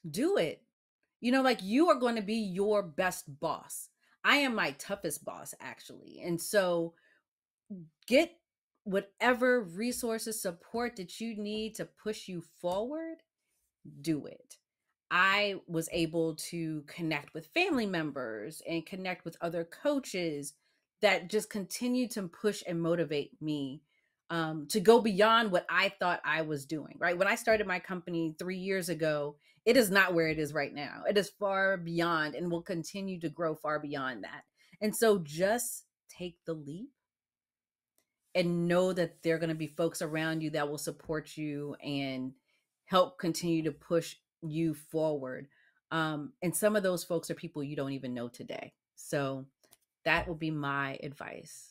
do it. Like you are going to be your best boss. I am my toughest boss, actually. And so get whatever resources, support that you need to push you forward, do it. I was able to connect with family members and connect with other coaches that just continue to push and motivate me to go beyond what I thought I was doing, right? When I started my company 3 years ago, it is not where it is right now. It is far beyond and will continue to grow far beyond that. And so just take the leap and know that there are going to be folks around you that will support you and help continue to push you forward. And some of those folks are people you don't even know today. So that will be my advice.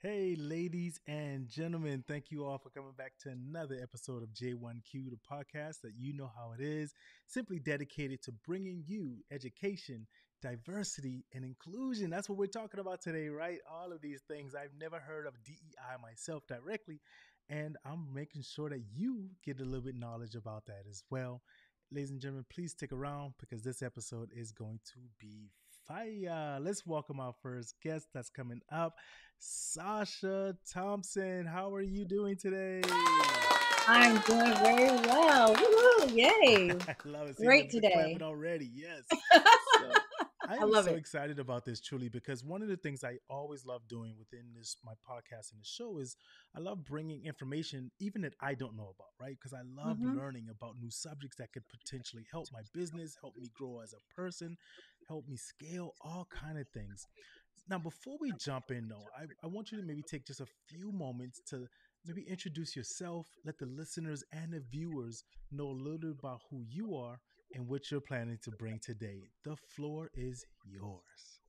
Hey, ladies and gentlemen, thank you all for coming back to another episode of J1Q, the podcast that you know how it is, simply dedicated to bringing you education, diversity, and inclusion. That's what we're talking about today, right? All of these things. I've never heard of DEI myself directly, and I'm making sure that you get a little bit knowledge about that as well. Ladies and gentlemen, please stick around because this episode is going to be fire. Let's welcome our first guest that's coming up, Sacha Thompson. How are you doing today? I'm doing very well. Woo-hoo, yay. I love it. See, Great the today. clapping already. Yes. So I I am love so it. excited about this truly because one of the things I always love doing within this my podcast and the show is I love bringing information even that I don't know about, right? Because I love Mm-hmm. learning about new subjects that could potentially help my business, help me grow as a person, help me scale all kind of things. Now, before we jump in, though, I want you to maybe take just a few moments to maybe introduce yourself, let the listeners and the viewers know a little bit about who you are and what you're planning to bring today. The floor is yours.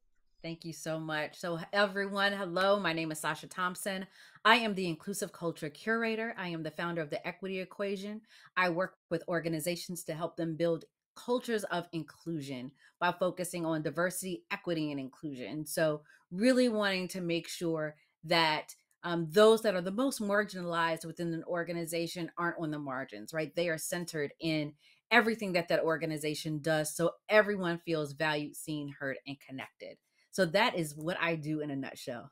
Thank you so much. So, everyone, hello. My name is Sacha Thompson. I am the Inclusive Culture Curator. I am the founder of the Equity Equation. I work with organizations to help them build cultures of inclusion by focusing on diversity, equity, and inclusion. So, really wanting to make sure that those that are the most marginalized within an organization aren't on the margins, right? They are centered in everything that that organization does. So, everyone feels valued, seen, heard, and connected. So that is what I do in a nutshell.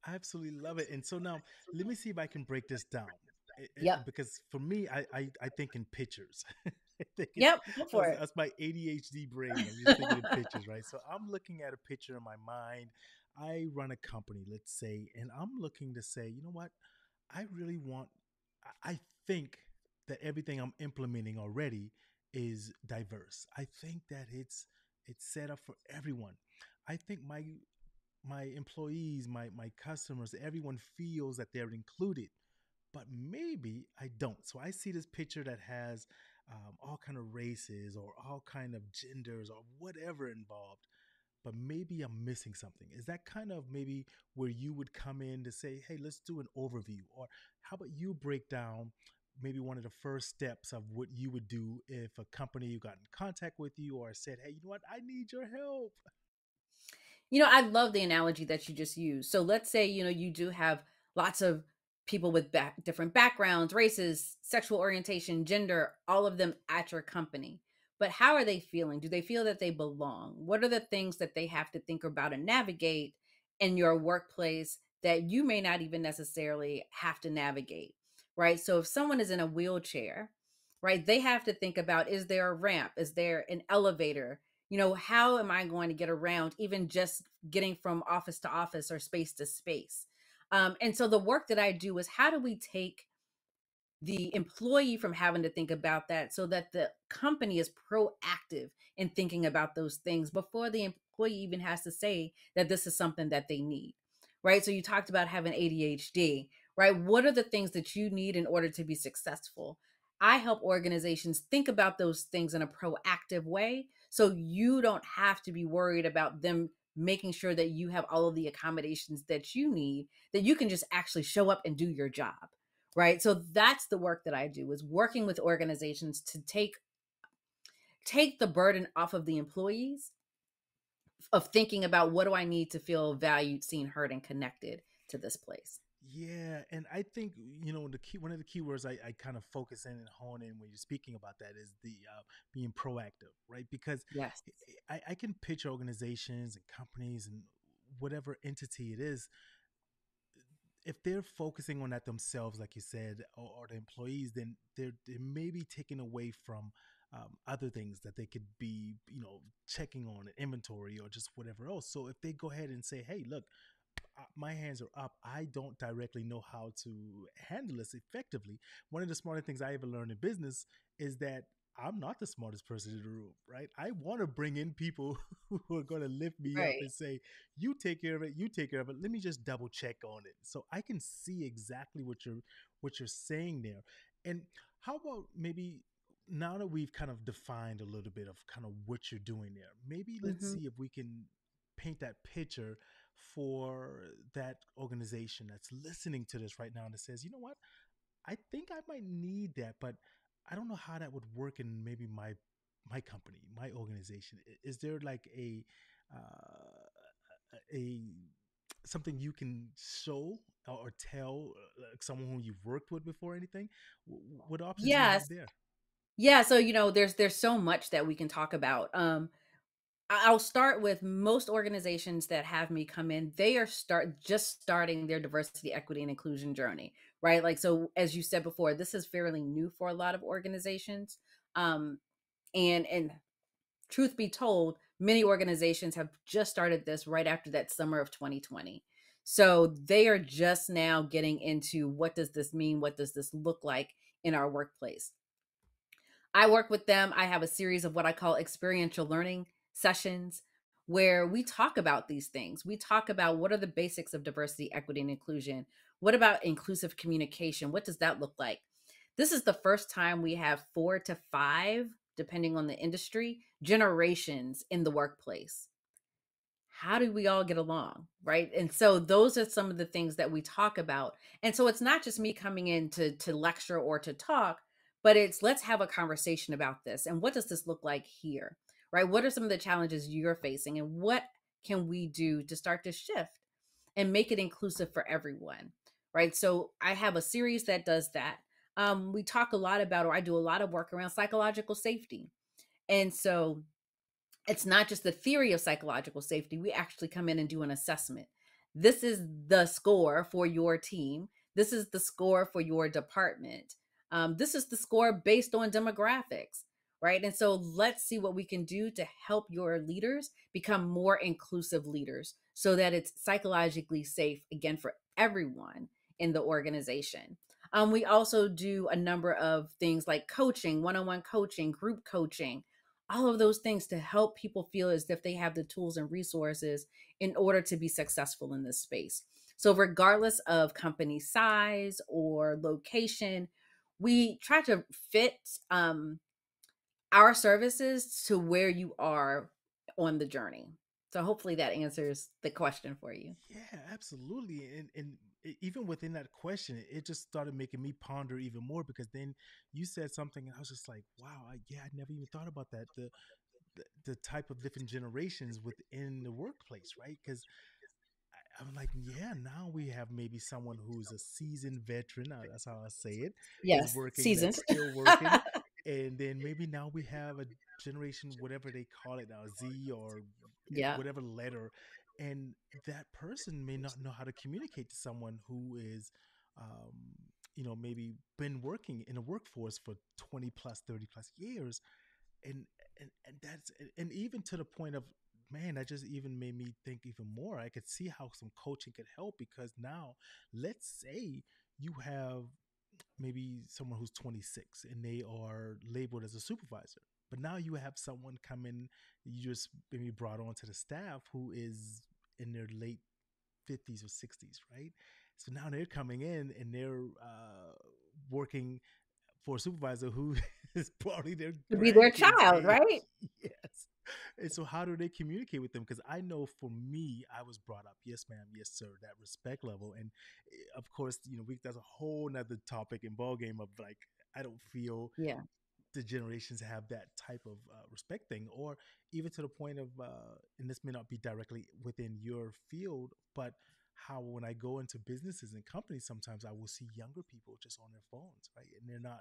I absolutely love it. And so now let me see if I can break this down. Yep. Because for me, I think in pictures. I think Yep. Go for it. that's my ADHD brain. I'm just thinking in pictures, right? So I'm looking at a picture in my mind. I run a company, let's say, and I'm looking to say, you know what? I really want, I think that everything I'm implementing already is diverse. I think that it's set up for everyone. I think my employees, my customers, everyone feels that they're included, but maybe I don't. So I see this picture that has all kind of races or all kind of genders or whatever involved, but maybe I'm missing something. Is that kind of maybe where you would come in to say, hey, let's do an overview? Or how about you break down maybe one of the first steps of what you would do if a company got in contact with you or said, hey, you know what, I need your help? I love the analogy that you just used. So let's say, you do have lots of people with different backgrounds, races, sexual orientation, gender, all of them at your company. But how are they feeling? Do they feel that they belong? What are the things that they have to think about and navigate in your workplace that you may not even necessarily have to navigate? Right. So if someone is in a wheelchair, right, they have to think about, is there a ramp? Is there an elevator? How am I going to get around, even just getting from office to office or space to space? And so the work that I do is, how do we take the employee from having to think about that so that the company is proactive in thinking about those things before the employee even has to say that this is something that they need, right? So you talked about having ADHD, right? What are the things that you need in order to be successful? I help organizations think about those things in a proactive way so you don't have to be worried about them making sure that you have all of the accommodations that you need, that you can just actually show up and do your job. Right? So that's the work that I do, is working with organizations to take the burden off of the employees of thinking about, what do I need to feel valued, seen, heard, and connected to this place. Yeah, and I think the key one of the key words I kind of focus in and hone in when you're speaking about that is the being proactive, right? Because Yes. I can pitch organizations and companies and whatever entity it is, if they're focusing on that themselves, like you said, or the employees, then they may be taken away from other things that they could be, checking on an inventory or just whatever else. So if they go ahead and say, "Hey, look, my hands are up. I don't directly know how to handle this effectively." One of the smartest things I ever learned in business is that I'm not the smartest person in the room, right? I want to bring in people who are going to lift me up Right. and say, "You take care of it. You take care of it. Let me just double check on it." So I can see exactly what you're saying there. And how about maybe now that we've kind of defined a little bit of kind of what you're doing there, maybe let's Hmm. see if we can paint that picture for that organization that's listening to this right now and that says, "You know what? I think I might need that, but I don't know how that would work in maybe my company, my organization." Is there like a something you can show or tell, like someone who you've worked with before, anything? What options do you have Yes. there? Yeah. So, there's so much that we can talk about. I'll start with, most organizations that have me come in, they are starting their diversity, equity, and inclusion journey, right? Like, so as you said before, this is fairly new for a lot of organizations. Um, and truth be told, many organizations have just started this right after that summer of 2020. So they are just now getting into, what does this mean? What does this look like in our workplace? I work with them. I have a series of what I call experiential learning sessions where we talk about these things. We talk about, what are the basics of diversity, equity, and inclusion? What about inclusive communication? What does that look like? This is the first time we have 4 to 5, depending on the industry, generations in the workplace. How do we all get along, right? And so those are some of the things that we talk about. And so it's not just me coming in to lecture or to talk, but it's, let's have a conversation about this, and what does this look like here, right? What are some of the challenges you're facing, and what can we do to start to shift and make it inclusive for everyone, right? So I have a series that does that. We talk a lot about, or I do a lot of work around psychological safety. And so it's not just the theory of psychological safety. We actually come in and do an assessment. This is the score for your team. This is the score for your department. This is the score based on demographics, right? And so let's see what we can do to help your leaders become more inclusive leaders so that it's psychologically safe, again, for everyone in the organization. We also do a number of things like coaching, one on one coaching, group coaching, all of those things to help people feel as if they have the tools and resources in order to be successful in this space. So, regardless of company size or location, we try to fit our services to where you are on the journey. So, hopefully, that answers the question for you. Yeah, absolutely. And even within that question, it just started making me ponder even more because then you said something and I was just like, wow, yeah, I never even thought about that. The type of different generations within the workplace, right? Because I'm like, yeah, now we have maybe someone who's a seasoned veteran, that's how I say it, is Yes, working, that's seasoned. still working. And then maybe now we have a generation, whatever they call it now, Z or Yeah. whatever letter. And that person may not know how to communicate to someone who is, maybe been working in a workforce for 20 plus, 30 plus years, and and that's, and even to the point of, man, that just even made me think even more. I could see how some coaching could help because now, let's say you have maybe someone who's 26 and they are labeled as a supervisor, but now you have someone come in, you just maybe brought on to the staff who is in their late 50s or 60s, right? So now they're coming in and they're working for a supervisor who is probably their To be their grandkids' child, age. right? Yes. And so, how do they communicate with them? Because I know for me, I was brought up, yes, ma'am, yes, sir, that respect level. And of course, that's a whole nother topic and ball game of like, I don't feel Yeah. the generations have that type of respect thing, or even to the point of, and this may not be directly within your field, but how when I go into businesses and companies, sometimes I will see younger people just on their phones, right? And they're not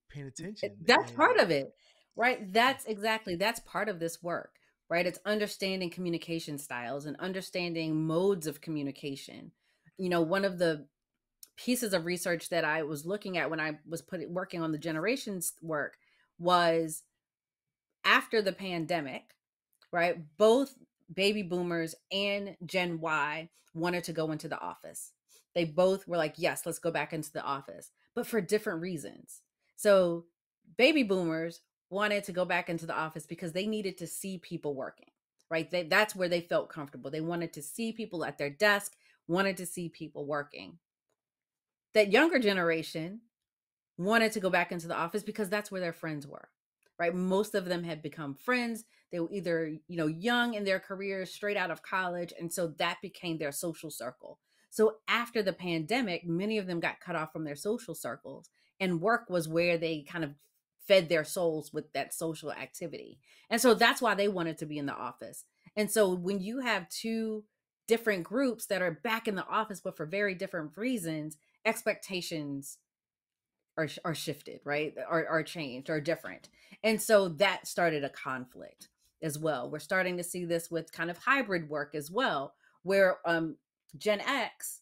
paying attention. That's And part of it, right? yeah, That's part of this work, right? It's understanding communication styles and understanding modes of communication. One of the pieces of research that I was looking at when I was working on the generations work was after the pandemic, right? Both baby boomers and Gen Y wanted to go into the office. They both were like, yes, let's go back into the office, but for different reasons. So, baby boomers wanted to go back into the office because they needed to see people working, right? That's where they felt comfortable. They wanted to see people at their desk, wanted to see people working. That younger generation wanted to go back into the office because that's where their friends were, right? Most of them had become friends. They were either, young in their careers, straight out of college. And so that became their social circle. So after the pandemic, many of them got cut off from their social circles, and work was where they kind of fed their souls with that social activity. And so that's why they wanted to be in the office. And so when you have two different groups that are back in the office, but for very different reasons, expectations are shifted, right? Are changed, are different. And so that started a conflict as well. We're starting to see this with kind of hybrid work as well, where Gen X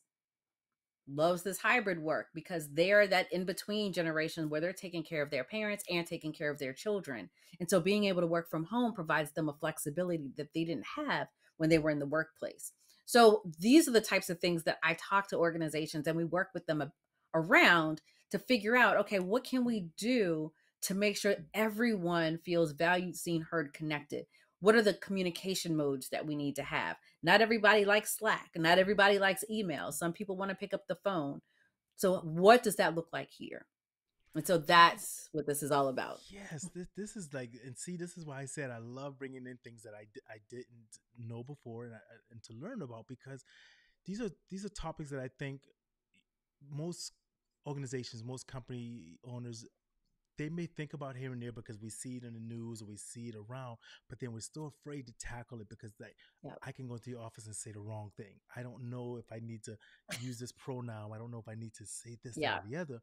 loves this hybrid work because they're that in between generation where they're taking care of their parents and taking care of their children. And so being able to work from home provides them a flexibility that they didn't have when they were in the workplace. So these are the types of things that I talk to organizations and we work with them around to figure out, okay, what can we do to make sure everyone feels valued, seen, heard, connected? What are the communication modes that we need to have? Not everybody likes Slack. Not everybody likes email. Some people want to pick up the phone. So what does that look like here? And so yes, that's what this is all about. yes. This is like, and see, this is why I said I love bringing in things that I didn't know before, and to learn about, because these are topics that I think most organizations, most company owners, they may think about here and there because we see it in the news or we see it around, but then we're still afraid to tackle it because Yep. I can go to the office and say the wrong thing. I don't know if I need to use this pronoun. I don't know if I need to say this, that, Yeah. or the other.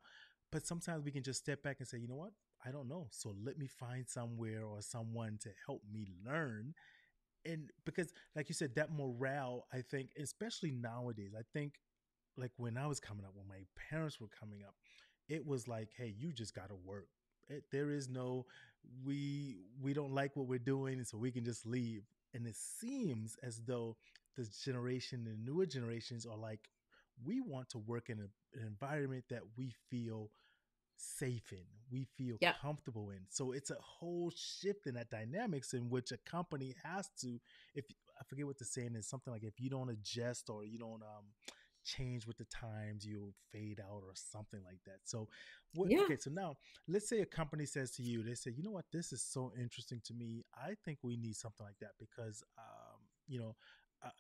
But sometimes we can just step back and say, you know what? I don't know. So let me find somewhere or someone to help me learn. And because, like you said, that morale, I think, especially nowadays, I think like when I was coming up, when my parents were coming up, it was like, hey, you just got to work. There is no, we don't like what we're doing, and so we can just leave. And it seems as though the newer generations are like, we want to work in an environment that we feel safe in, we feel Yep. comfortable in. So it's a whole shift in that dynamics in which a company has to, if I forget what the saying is, something like if you don't adjust or you don't change with the times, you'll fade out or something like that. So what, Yeah. okay, so now let's say a company says to you, they say, you know what, this is so interesting to me. I think we need something like that because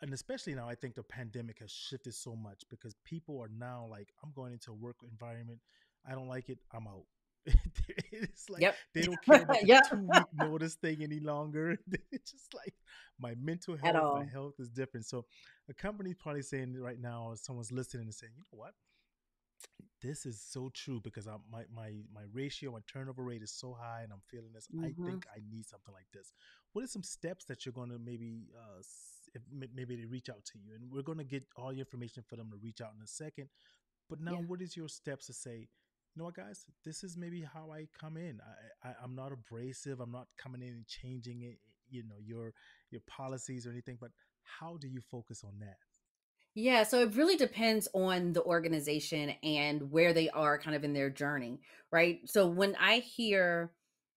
and especially now, I think the pandemic has shifted so much because people are now like, I'm going into a work environment. I don't like it. I'm out. It's like Yep. they don't care about the Yep. 2 week notice thing any longer. It's just like my mental At health, my all. health is different. So a company's probably saying right now, or someone's listening and saying, you know what? This is so true because my ratio, my turnover rate is so high, and I'm feeling this. I Hmm. think I need something like this. What are some steps that you're going to maybe maybe they reach out to you, and we're going to get all the information for them to reach out in a second. But now, Yeah. what is your steps to say, you know what, guys, this is maybe how I come in. I'm not abrasive. I'm not coming in and changing it, your policies or anything. But how do you focus on that? Yeah, so it really depends on the organization and where they are kind of in their journey, right? So when I hear,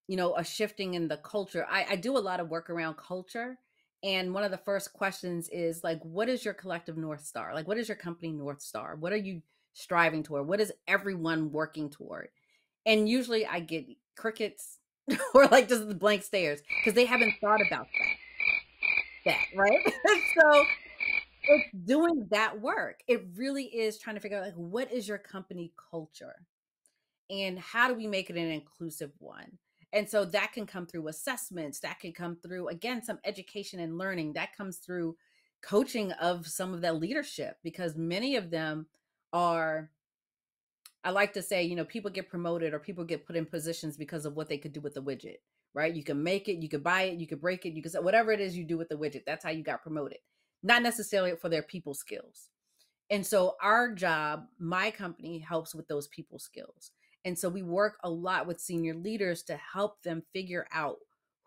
a shifting in the culture, I do a lot of work around culture. And one of the first questions is like, what is your collective North Star? Like, what is your company North Star? What are you striving toward? What is everyone working toward? And usually I get crickets or like just the blank stares because they haven't thought about that, right? So it's doing that work. It really is trying to figure out like what is your company culture and how do we make it an inclusive one? And so that can come through assessments, that can come through again some education and learning, that comes through coaching of some of that leadership because many of them are, I like to say, people get promoted or people get put in positions because of what they could do with the widget, right? You can make it, you could buy it, you could break it, you could say whatever it is you do with the widget. That's how you got promoted, not necessarily for their people skills. And so our job, my company helps with those people skills. And so we work a lot with senior leaders to help them figure out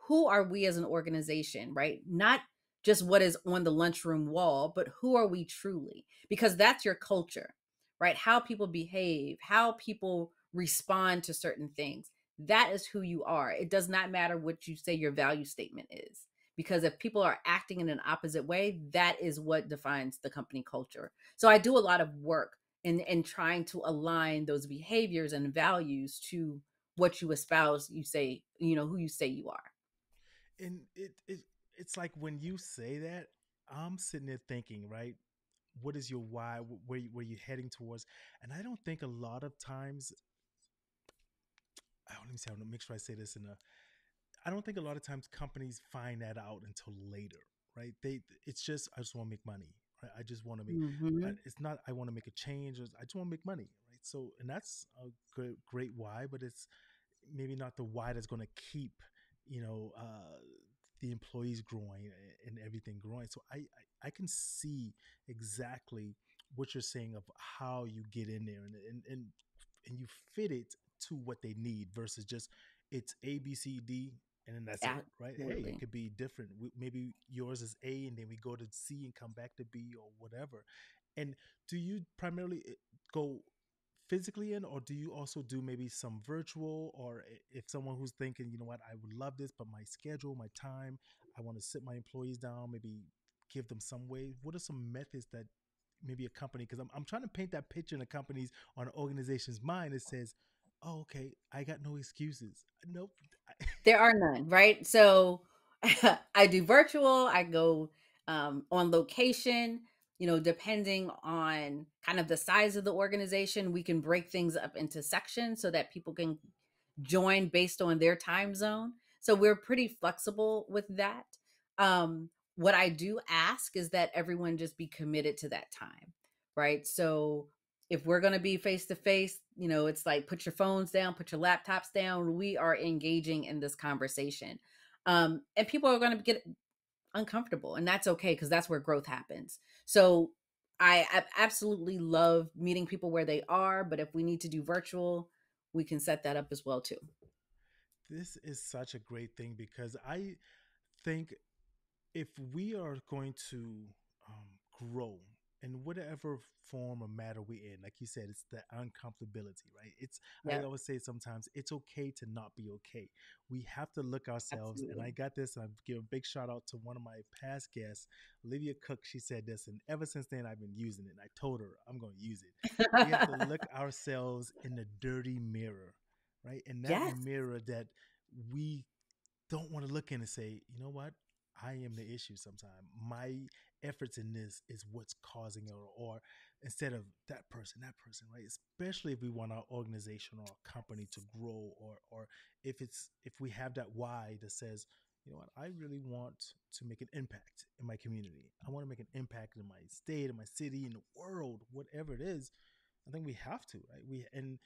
who are we as an organization, right? Not just what is on the lunchroom wall, but who are we truly? Because that's your culture, right? How people behave, how people respond to certain things. That is who you are. It does not matter what you say your value statement is. Because if people are acting in an opposite way, that is what defines the company culture. So I do a lot of work in trying to align those behaviors and values to what you espouse, you say, who you say you are. And it's like when you say that, I'm sitting there thinking, right? What is your why? Where you heading towards? And I don't think a lot of times. I don't even say. I want to make sure I say this in a. I don't think a lot of times companies find that out until later, right? It's just I just want to make money, right? I just want to make. Hmm. It's not I want to make a change. I just want to make money, right? So, and that's a great why, but it's maybe not the why that's going to keep you know the employees growing and everything growing. So I can see exactly what you're saying of how you get in there and you fit it to what they need versus just it's A B C D and then that's it, right? Hey, it Absolutely. could be different. Maybe yours is A and then we go to C and come back to B or whatever. And do you primarily go physically in, or do you also do maybe some virtual? Or if someone who's thinking, you know what, I would love this, but my schedule, my time, I want to sit my employees down, maybe give them some way. What are some methods that maybe a company, because I'm trying to paint that picture in a company's or an organization's mind that says, oh, okay, I got no excuses. Nope. There are none, right? So I do virtual, I go on location, depending on kind of the size of the organization, we can break things up into sections so that people can join based on their time zone. So we're pretty flexible with that. What I do ask is that everyone just be committed to that time, right? So if we're going to be face to face, it's like put your phones down, put your laptops down. We are engaging in this conversation. And people are going to get uncomfortable, and that's okay because that's where growth happens. So I absolutely love meeting people where they are, but if we need to do virtual, we can set that up as well too. This is such a great thing because I think if we are going to grow in whatever form or matter we in, like you said, it's the uncomfortability, right? It's I Yep, always say sometimes it's okay to not be okay. We have to look ourselves, and I absolutely. got this. And I give a big shout out to one of my past guests, Olivia Cook. She said this, and ever since then I've been using it. And I told her I'm going to use it. We have to look ourselves in the dirty mirror, right? And that Yes, mirror that we don't want to look in and say, you know what? I am the issue sometimes. My efforts in this is what's causing it, or instead of that person, right? Especially if we want our organization or our company to grow, or if we have that why that says, you know what, I really want to make an impact in my community. I want to make an impact in my state, in my city, in the world, whatever it is. I think we have to, right? We and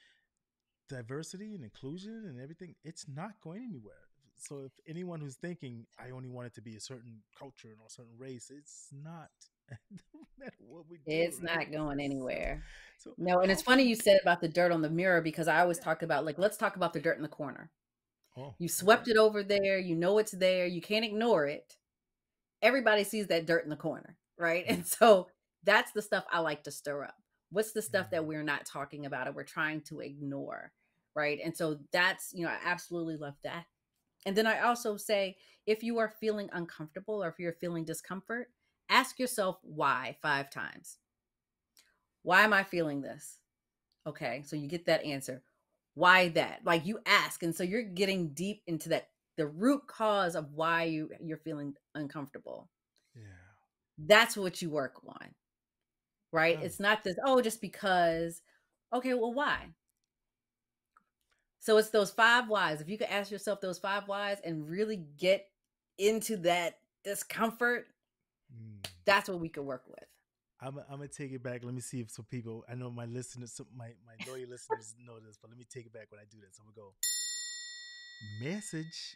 diversity and inclusion and everything, it's not going anywhere. So if anyone who's thinking I only want it to be a certain culture or a certain race, it's not. No matter what we do, it's right? not going So, anywhere. so No, and it's how funny can you said about the dirt on the mirror because I always yeah? talk about like let's talk about the dirt in the corner. Oh, You okay. swept it over there, you know it's there, you can't ignore it. Everybody sees that dirt in the corner, right? Yeah. And so that's the stuff I like to stir up. What's the stuff that Mm. we're not talking about or we're trying to ignore, right? And so that's, I absolutely love that. And then I also say if you are feeling uncomfortable or if you're feeling discomfort, ask yourself why 5 times. Why am I feeling this? Okay, so you get that answer. Why that? Like you ask. And so you're getting deep into that, the root cause of why you're feeling uncomfortable. Yeah. That's what you work on, right? Oh. It's not this, oh, just because. Okay, well, why? So it's those 5 whys. If you could ask yourself those 5 whys and really get into that discomfort, Mm. that's what we could work with. I'm gonna take it back. Let me see if some people. I know my listeners, my loyal listeners know this, but let me take it back when I do this. I'm gonna go message.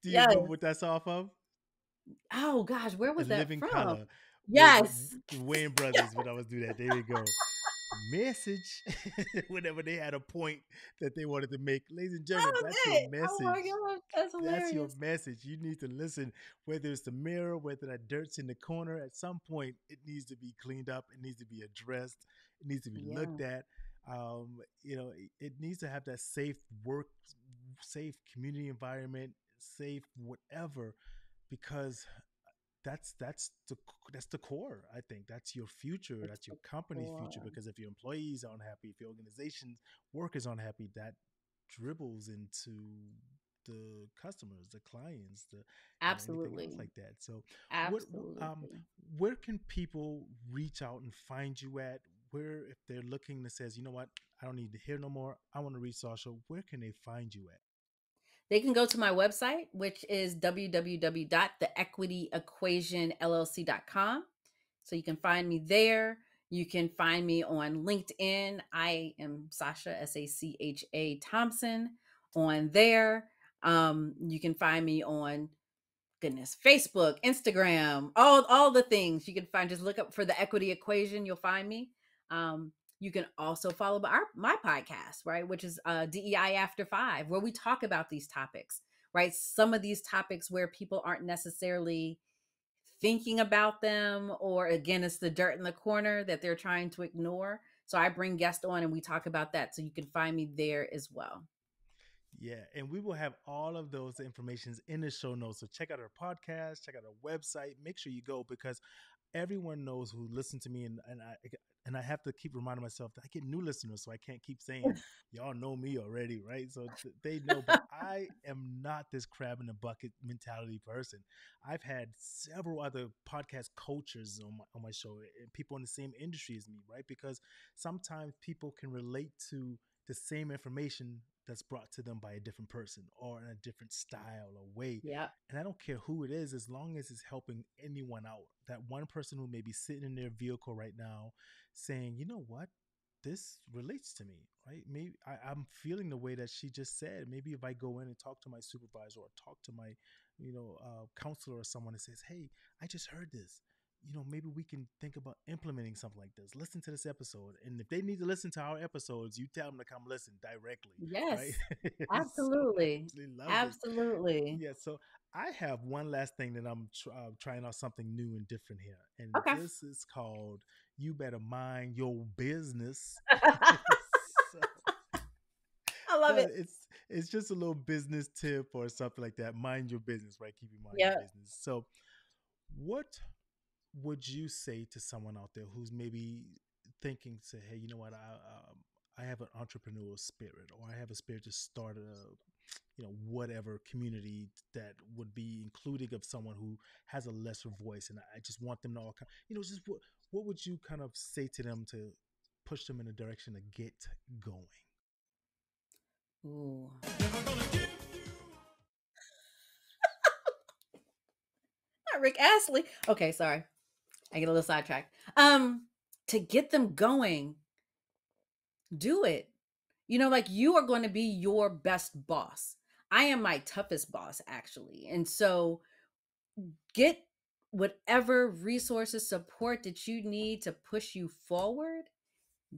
Do you remember Yes. what that's off of? Oh gosh, where In was that Living from? Color with Yes. the Wayne brothers. When I was do that, there we go. Message. Whenever they had a point that they wanted to make, ladies and That gentlemen, was that's your it. Oh my message. gosh, that's That's your hilarious. message. You need to listen, whether it's the mirror, whether that dirt's in the corner. At some point, it needs to be cleaned up. It needs to be addressed. It needs to be Yeah, looked at. It needs to have that safe work, safe community environment, safe whatever, because that's that's the core. I think that's your future. it's That's your the company's future. core. Because if your employees are unhappy, if your organization's workers are unhappy, that dribbles into the customers, the clients, the anything else Absolutely. like that. So, what Absolutely. where can people reach out and find you at? Where if they're looking that says, you know what, I don't need to hear no more. I want to reach social. Where can they find you at? They can go to my website, which is www.theequityequationllc.com. So you can find me there. You can find me on LinkedIn. I am Sacha, Sacha Thompson, on there. You can find me on, goodness, Facebook, Instagram, all the things you can find. Just look up for the equity equation. You'll find me. Um, you can also follow my podcast, right, which is DEI After 5, where we talk about these topics, right? Some of these topics where people aren't necessarily thinking about them, or again, it's the dirt in the corner that they're trying to ignore. So I bring guests on and we talk about that. So you can find me there as well. Yeah, and we will have all of those informations in the show notes. So check out our podcast, check out our website. Make sure you go because everyone knows who listen to me, and I have to keep reminding myself that I get new listeners, so I can't keep saying y'all know me already, right? So they know, but I am not this crab in the bucket mentality person. I've had several other podcast coaches on my show, and people in the same industry as me, right? Because sometimes people can relate to the same information that's brought to them by a different person or in a different style or way. Yeah. And I don't care who it is, as long as it's helping anyone out. That one person who may be sitting in their vehicle right now saying, you know what? This relates to me, right? Maybe I'm feeling the way that she just said. Maybe if I go in and talk to my supervisor or talk to my, counselor or someone that says, hey, I just heard this. Maybe we can think about implementing something like this. Listen to this episode. And if they need to listen to our episodes, you tell them to come listen directly, right? Yes. So I Absolutely. absolutely love it. Absolutely. Yeah, so I have one last thing that I'm trying out something new and different here. And Okay. this is called You Better Mind Your Business. So, I love so it. it's just a little business tip or something like that. Mind your business, right? Keep in mind your Yeah. business. So, what would you say to someone out there who's maybe thinking, say, hey, you know what, I have an entrepreneurial spirit, or I have a spirit to start a, whatever community that would be including of someone who has a lesser voice, and I just want them to all come, just what would you kind of say to them to push them in a direction to get going? Ooh. Not Rick Astley. Okay, sorry. I get a little sidetracked. To get them going, do it. Like you are going to be your best boss. I am my toughest boss, actually. And so get whatever resources, support that you need to push you forward,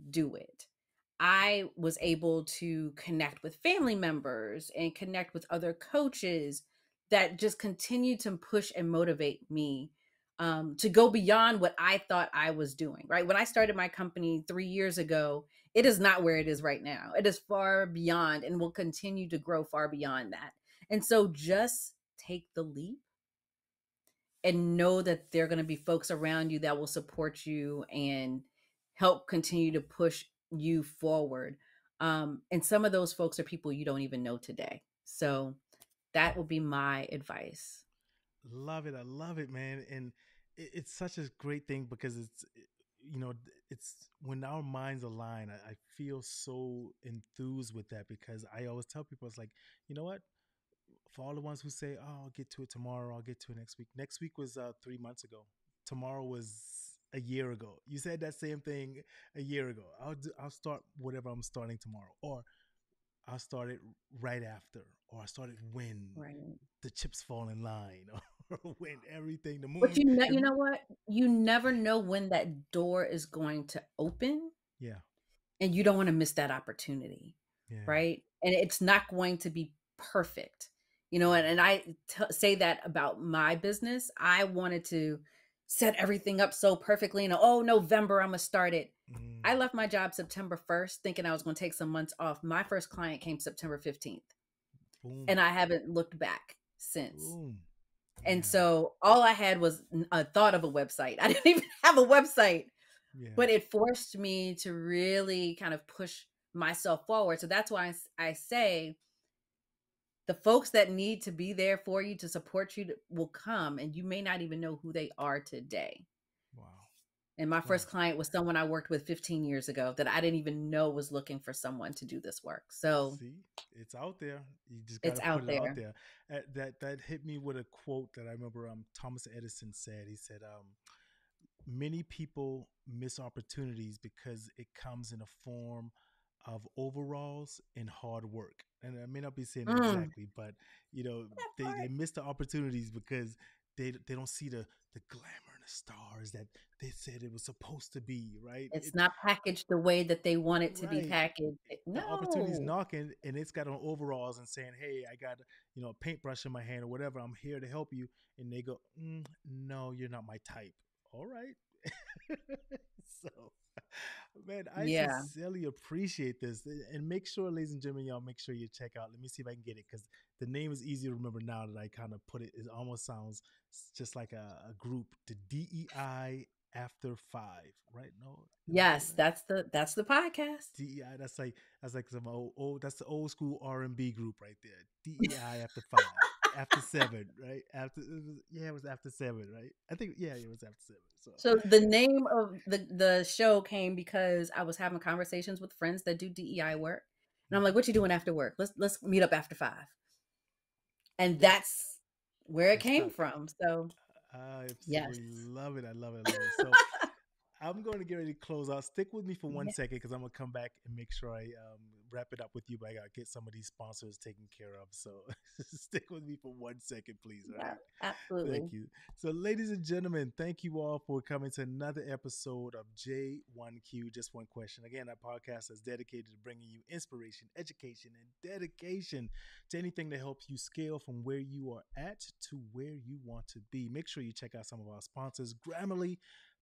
do it. I was able to connect with family members and connect with other coaches that just continue to push and motivate me, to go beyond what I thought I was doing. Right. When I started my company 3 years ago, it is not where it is right now. It is far beyond and will continue to grow far beyond that. And so just take the leap and know that there are going to be folks around you that will support you and help continue to push you forward. And some of those folks are people you don't even know today. So that would be my advice. Love it. I love it, man. And it's such a great thing because you know, it's when our minds align. I feel so enthused with that because I always tell people, it's like, you know what? For all the ones who say, "Oh, I'll get to it tomorrow. I'll get to it next week." Next week was 3 months ago. Tomorrow was a year ago. You said that same thing a year ago. I'll start whatever I'm starting tomorrow, or I'll start it right after, or I start it when Right. the chips fall in line, or when everything, the But moon. you know what? You never know when that door is going to open, Yeah, and you don't want to miss that opportunity, yeah, right? And it's not going to be perfect, you know. And I say that about my business. I wanted to set everything up so perfectly, and oh, November I'm gonna start it. mm, I left my job September 1st, thinking I was going to take some months off. My first client came September 15th, boom, and I haven't looked back since. boom, And yeah, so all I had was a thought of a website. I didn't even have a website, yeah. but it forced me to really kind of push myself forward. So that's why I say the folks that need to be there for you to support you will come, and you may not even know who they are today. Wow, And my wow. first client was someone I worked with 15 years ago that I didn't even know was looking for someone to do this work. So See, it's out there. You just got it's to put out it out there. there. That hit me with a quote that I remember. Thomas Edison said. He said, "Many people miss opportunities because it comes in a form of overalls and hard work." And I may not be saying that Mm, exactly, but you know, that they part. miss the opportunities because they don't see the glamour and the stars that they said it was supposed to be. Right? It's It not packaged the way that they want it to be right. packaged. The opportunity's No, knocking and it's got on overalls and saying, "Hey, I got a paintbrush in my hand or whatever. I'm here to help you." And they go, "No, you're not my type." All right. So, man, I yeah. sincerely appreciate this. And make sure, ladies and gentlemen, y'all make sure you check out. Let me see if I can get it because the name is easy to remember now that I kind of put it. It almost sounds just like a group, the DEI After Five, right? No, am I saying Yes, that? that's the podcast. DEI. That's like some old. That's the old school R&B group right there. DEI after five, after seven, right? It was after seven, right? I think it was after seven. So So the name of the show came because I was having conversations with friends that do DEI work. And I'm like, mhm. "What you doing after work? Let's meet up after 5." And Yeah, that's where it it came stuck. from. So, I yes. absolutely love it. I love it. I love it. So I'm going to get ready to close out. Stick with me for one Yeah. second because I'm going to come back and make sure I wrap it up with you. But I got to get some of these sponsors taken care of. So stick with me for 1 second, please. All Yeah, right. Thank absolutely. you. So, ladies and gentlemen, thank you all for coming to another episode of J1Q. Just one question. Again, our podcast is dedicated to bringing you inspiration, education, and dedication to anything that helps you scale from where you are at to where you want to be. Make sure you check out some of our sponsors, Grammarly.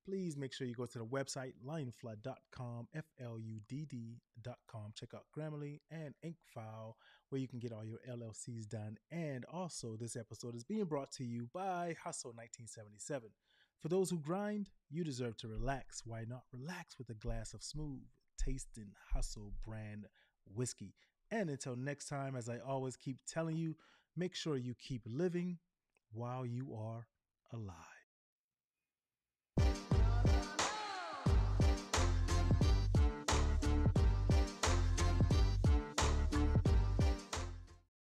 Please make sure you go to the website lionflood.com, FLUDD.com. Check out Grammarly and Inkfile, where you can get all your LLCs done. And also, this episode is being brought to you by Hustle 1977. For those who grind, you deserve to relax. Why not relax with a glass of smooth, tasting Hustle brand whiskey? And until next time, as I always keep telling you, make sure you keep living while you are alive.